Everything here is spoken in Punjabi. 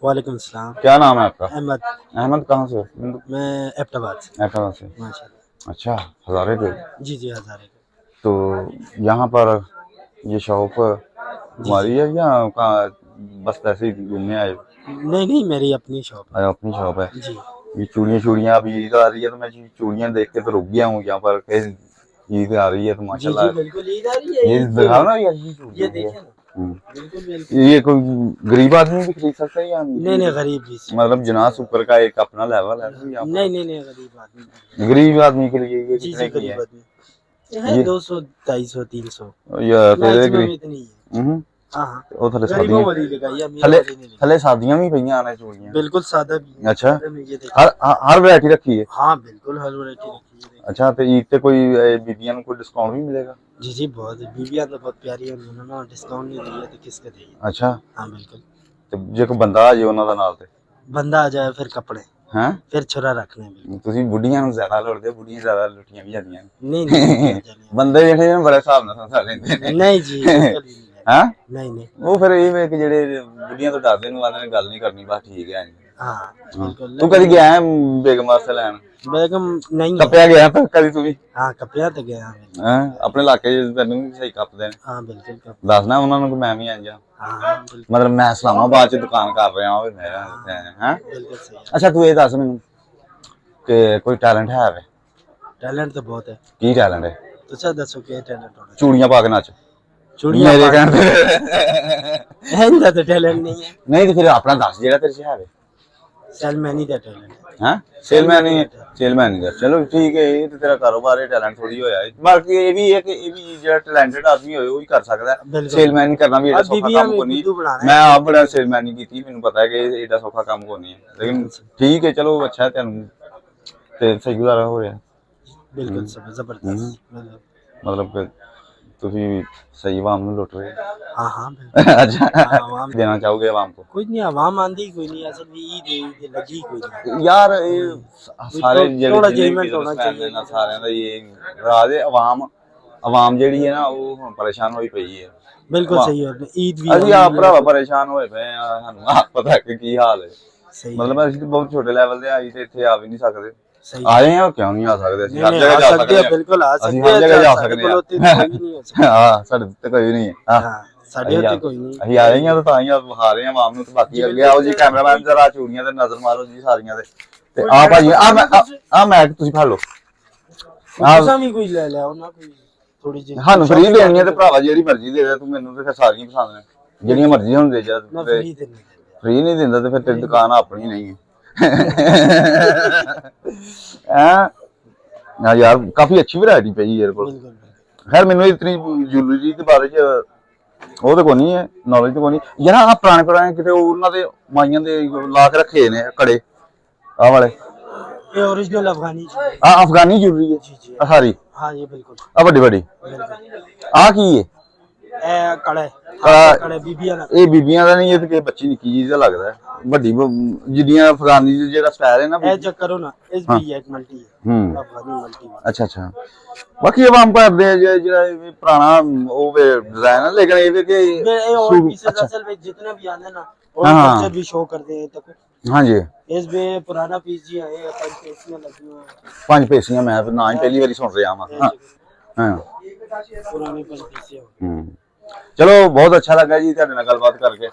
वालेकुम सलाम। क्या नाम है आपका? अहमद। अहमद कहाँ से? मैं एबटाबाद से। हैदराबाद से। माशाल्लाह। अच्छा, हज़ारे के। जी जी, हज़ारे के। तो यहाँ पर ये शॉप जी जी। हमारी है या कहाँ बस ऐसे ही घूमने आए? नहीं नहीं, मेरी अपनी शॉप है। अपनी शॉप है। जी। ये चूड़ियाँ चूड़ियाँ अभी ईद आ रही है तो मैं चूड़ियाँ देख के तो रुक गया हूँ यहाँ पर कि ईद आ रही है तो जी जी, माशाल्लाह बिल्कुल ईद आ रही है। ये ईद दिखाओ ना यार, ये देखें ना। बिल्कुल बिल्कुल। ये कोई गरीब आदमी भी खरीद सकता है या नहीं नहीं, गरीब भी से। मतलब जनास ऊपर का एक अपना लेवल है ना यहाँ नहीं नहीं नहीं, गरीब आदमी। पर? गरीब आदमी के लिए ये जी कितने जी, की गरीब है? आदमी है ये 200 250 300। या फिर मैक्सिमम इतनी ही है। हाँ हाँ, ਉਹ ਥੱਲੇ गरीबों ਸਾਦੀਆਂ वाली लगाई है, अमीर ਥੱਲੇ वाली नहीं लगाई। ਥੱਲੇ ਸਾਦੀਆਂ ਵੀ ਪਈਆਂ ਨੇ ਚੂੜੀਆਂ। बिल्कुल सादा भी है। अच्छा। सादा में ये देखिए। हर वैरायटी रखी है? हाँ बिल्कुल, हर वैरायटी रखी है। अच्छा, तो ईद पे कोई बीबियां को डिस्काउंट भी मिलेगा? जी जी, बहुत है। बीबियाँ तो बहुत प्यारी है, उन्होंने ना डिस्काउंट नहीं दिया तो किसका देगी। अच्छा, हाँ बिल्कुल। ਤੇ ਜੇ ਕੋਈ ਬੰਦਾ ਆ ਜੇ ਉਹਨਾਂ ਦਾ ਨਾਲ ਤੇ बंदा आ जाए फिर कपड़े, ਹੈ फिर छुरा रखने बिल्कुल। ਤੁਸੀਂ ਬੁੱਢੀਆਂ ਨੂੰ ਜ਼ਿਆਦਾ ਲੁੱਟਦੇ ਹੋ, ਬੁੱਢੀਆਂ ਜ਼ਿਆਦਾ ਲੁੱਟੀਆਂ ਵੀ ਜਾਂਦੀਆਂ ਨੇ। नहीं नहीं नहीं, ਬੰਦੇ ਜਿਹੜੇ ਨੇ ਬੜੇ ਹਿਸਾਬ ਨਾਲ ਸੰਸਾਰ ਲੈਂਦੇ ਨੇ। नहीं जी, बिल्कुल भी नहीं। ਹਾਂ नहीं नहीं। ਉਹ ਫਿਰ ਇਹ ਵੇ ਕਿ ਜਿਹੜੇ ਬੁੱਢੀਆਂ ਤੋਂ ਡਰਦੇ ਨੂੰ ਆਂਦੇ ਨੇ ਗੱਲ ਨਹੀਂ ਕਰਨੀ, ਬਸ ਠੀਕ ਹੈ। हाँ बिल्कुल। ਤੂੰ ਕਦੀ ਗਿਆ ਹੈ ਬੇਗਮ ਵਾਸਤੇ ਲੈਣ? बेगम नहीं है। ਕੱਪਿਆ ਗਿਆ ਤਾਂ ਕਦੀ ਤੂੰ ਵੀ? हाँ कपड़े तो गया बिल्कुल। ਹੈਂ ਆਪਣੇ ਇਲਾਕੇ 'ਚ ਤੈਨੂੰ ਵੀ ਸਹੀ ਕੱਪਦੇ ਨੇ? हाँ बिल्कुल कप। ਦੱਸਣਾ ਉਹਨਾਂ ਨੂੰ ਕਿ ਮੈਂ ਵੀ ਆਂਜਾ। हाँ हाँ बिल्कुल। ਮਤਲਬ ਮੈਂ ਇਸਲਾਮਾਬਾਦ 'ਚ ਦੁਕਾਨ ਕਰ ਰਿਹਾ ਹਾਂ ਮੇਰਾ ਹੈ। बिल्कुल सही है। ਅੱਛਾ, ਤੂੰ ਇਹ ਦੱਸ ਮੈਨੂੰ ਕਿ ਕੋਈ ਟੈਲੈਂਟ ਹੈ ਵੇ? टैलेंट तो बहुत है। ਕੀ ਟੈਲੈਂਟ ਹੈ? तो सर दसो क्या टैलेंट होना? ਚੂੜੀਆਂ ਪਾ ਕੇ ਨੱਚ। चूड़ियाँ ਮੇਰੇ पानी- ਕਹਿਣ है इनका तो टैलेंट नहीं है। ਨਹੀਂ ਤੇ ਫਿਰ ਆਪਣਾ ਦੱਸ ਜਿਹੜਾ ਤੇਰੇ 'ਚ ਹੈ ਵੇ। सैलमैनी का टैलेंट है। ਹਾਂ ਸੇਲਮੈਨ ਨਹੀਂ ਹੈ? ਸੇਲਮੈਨ ਨਹੀਂ ਹੈ। ਚਲੋ ਠੀਕ ਹੈ, ਇਹ ਤੇ ਤੇਰਾ ਕਾਰੋਬਾਰ ਹੈ, ਟੈਲੈਂਟ ਥੋੜੀ ਹੋਇਆ ਹੈ। ਬਾਕੀ ਇਹ ਵੀ ਹੈ ਕਿ ਇਹ ਵੀ ਜਿਹੜਾ ਟੈਲੈਂਟਡ ਆਦਮੀ ਹੋਏ ਉਹ ਹੀ ਕਰ ਸਕਦਾ ਹੈ। ਬਿਲਕੁਲ। ਸੇਲਮੈਨ ਕਰਨਾ ਵੀ ਇਹਦਾ ਸੌਖਾ ਬੀਬੀਆਂ ਕੰਮ ਵੀ ਕੋਈ ਨਹੀਂ। ਬੁੱਧੂ ਬਣਾਉਣਾ ਹੈ। ਮੈਂ ਆਪ ਬੜਾ ਸੇਲਮੈਨ ਕੀਤੀ, ਮੈਨੂੰ ਪਤਾ ਹੈ ਕਿ ਇਹਦਾ ਸੌਖਾ ਕੰਮ ਕੋਈ ਨਹੀਂ ਹੈ। ਲੇਕਿਨ ਠੀਕ ਹੈ, ਚਲੋ ਅੱਛਾ, ਤੁਹਾਨੂੰ ਤੇ ਸਹੀ ਗੁਜ਼ਾਰਾ ਹੋ ਰਿਹਾ। बिल्कुल सब जबरदस्त। बिल्कुल। मतलब कि ਤੁਸੀਂ सही आवाम ਨੂੰ लुट रहे हो। हाँ हाँ बिल्कुल। अच्छा, हाँ, आवाम देना चाहोगे आवाम को? कोई नहीं, आवाम आंधी कोई नहीं, असल में ईद लगी कोई नहीं। यार ਇਹ ਸਾਰੇ थोड़ा जेनमेंट होना चाहिए। ਨਾ ਸਾਰਿਆਂ ਦਾ ਇਹ ਰਾਜ ਹੈ। ਆਵਾਮ ਜਿਹੜੀ ਹੈ ਨਾ ਉਹ ਹੁਣ ਪਰੇਸ਼ਾਨ ਹੋਈ ਪਈ ਹੈ। बिल्कुल सही है। ईद भी ਅਸੀਂ ਆਪ ਭਰਾਵਾ ਪਰੇਸ਼ਾਨ ਹੋਏ ਪਏ ਆ, ਸਾਨੂੰ ਆਪ ਪਤਾ ਕਿ ਕੀ ਹਾਲ ਹੈ। सही ਮਤਲਬ ਅਸੀਂ ਤਾਂ ਬਹੁਤ ਛੋਟੇ ਲੈਵਲ ਦੇ ਆਈ ਤੇ ਇੱਥੇ ਆ ਵੀ ਨਹੀਂ ਸਕਦੇ। सही ਆਏ ਆ ਕਿਉਂ ਨਹੀਂ ਆ ਸਕਦੇ? ਅਸੀਂ नहीं ਹਰ नहीं, ਜਗ੍ਹਾ आ ਜਾ सकते ਸਕਦੇ हैं, ਹਾਂ। बिल्कुल आ ਅਸੀਂ सकते हर हैं। जगह जा साढ़े सकते कोल हैं। होते तो कोई भी नहीं हो सकता। ਹਾਂ, ਸਾਡੇ ਤੇ ਕੋਈ ਨਹੀਂ ਹੈ। ਹਾਂ, हाँ साढ़े होते कोई नहीं। ਅਸੀਂ ਆ ਰਹੇ ਹਾਂ ਤਾਂ ਹੀ ਵਿਖਾ ਰਹੇ ਹਾਂ ਆਵਾਮ ਨੂੰ। ਤੇ ਬਾਕੀ ਅੱਗੇ ਆਓ ਜੀ, ਕੈਮਰਾਮੈਨ ਜਰਾ ਚੂੜੀਆਂ ਤੇ ਨਜ਼ਰ ਮਾਰੋ ਜੀ ਸਾਰੀਆਂ ਤੇ। ਤੇ ਆ ਭਾਜੀ ਆ ਮੈਂ ਤੁਸੀਂ ਫੜ ਲਓ। तुसा भी कोई ले ले ना, कोई थोड़ी जी ਸਾਨੂੰ ਫ੍ਰੀ ਦੇਣੀ ਹੈ ਤੇ ਭਰਾਵਾ ਜਿਹੜੀ ਮਰਜ਼ੀ ਦੇ ਦੇ ਤੂੰ, ਮੈਨੂੰ ਤੇ ਫਿਰ ਸਾਰੀਆਂ ਪਸੰਦ ਨੇ, ਜਿਹੜੀਆਂ ਮਰਜ਼ੀ ਹੁਣ ਦੇ ਜਾ। ना फ्री दे नहीं। ਫ੍ਰੀ ਨਹੀਂ ਦਿੰਦਾ ਤੇ ਫਿਰ ਤੇਰੀ ਦੁਕਾਨ ਆਪਣੀ ਨਹੀਂ ਹੈ। ਹਾਂ ਯਾਰ, ਕਾਫੀ ਅੱਛੀ ਵੈਰਾਈਟੀ ਪਈ ਯਾਰ ਕੋਲ। बिल्कुल। खैर मैंने इतनी ज्वेलरी के बारे च ਉਹ ਤਾਂ ਕੋਈ ਨਹੀਂ ਹੈ, ਨੌਲੇਜ ਤਾਂ ਕੋਈ ਨਹੀਂ ਯਾਰ। ਆ ਪੁਰਾਣੇ ਕਿਤੇ ਉਹਨਾਂ ਦੇ ਮਾਈਆਂ ਦੇ ਲਾ ਕੇ ਰੱਖੇ ਨੇ ਕੜੇ ਆ ਵਾਲੇ। ये ओरिजिनल अफगानी जी। ਆ ਅਫਗਾਨੀ ज्वेलरी ਹੈ जी जी। ਆ ਸਾਰੀ? हाँ ये बिल्कुल ਆ ਵੱਡੀ ਵੱਡੀ बिल्कुल। ਆ ਕੀ ਹੈ? ए कड़े कड़ा- कड़े बीबियां ना। ਇਹ ਬੀਬੀਆਂ ਦਾ ਨਹੀਂ, ਇਹ ਤਾਂ ਕਿਸੇ ਬੱਚੀ ਨਿੱਕੀ ਜਿਹੀ ਦਾ ਲੱਗਦਾ ਹੈ। ਵੱਡੀ ਜਿੱਡੀਆਂ ਅਫਗਾਨੀ ਜਿਹੜਾ ਸਟਾਈਲ ਹੈ ਨਾ। ए चेक करो ना, एस बी एक मल्टी है। ਹੂੰ, अफगानी मल्टी। ਅੱਛਾ ਅੱਛਾ। ਬਾਕੀ ਆਵਾਮ ਕਰਦੇ ਆ ਜਿਹੜਾ ਇਹ ਪੁਰਾਣਾ ਉਹ ਵੇ ਡਿਜ਼ਾਈਨ ਹੈ, ਲੇਕਿਨ ਇਹ ਵੀ ਕਿ ये और सूट- पीसेस अच्छा। असल में जितने भी आते हैं ना, और हाँ। कल्चर भी शो करते हैं। तो ਹਾਂਜੀ, इस पे पुराना पीस जी है, अपन पेसियां लगी हुई हैं। ਪੰਜ ਪੇਸੀਆਂ ਮੈਂ ਨਾ ਹੀ ਪਹਿਲੀ ਵਾਰੀ ਸੁਣ ਰਿਹਾ ਹਾਂ। ਹਾਂ ਹਾਂ। पुराने पर पीसे हो। ਚਲੋ ਬਹੁਤ ਅੱਛਾ ਲੱਗਾ ਜੀ ਤੁਹਾਡੇ ਨਾਲ ਗੱਲਬਾਤ ਕਰਕੇ।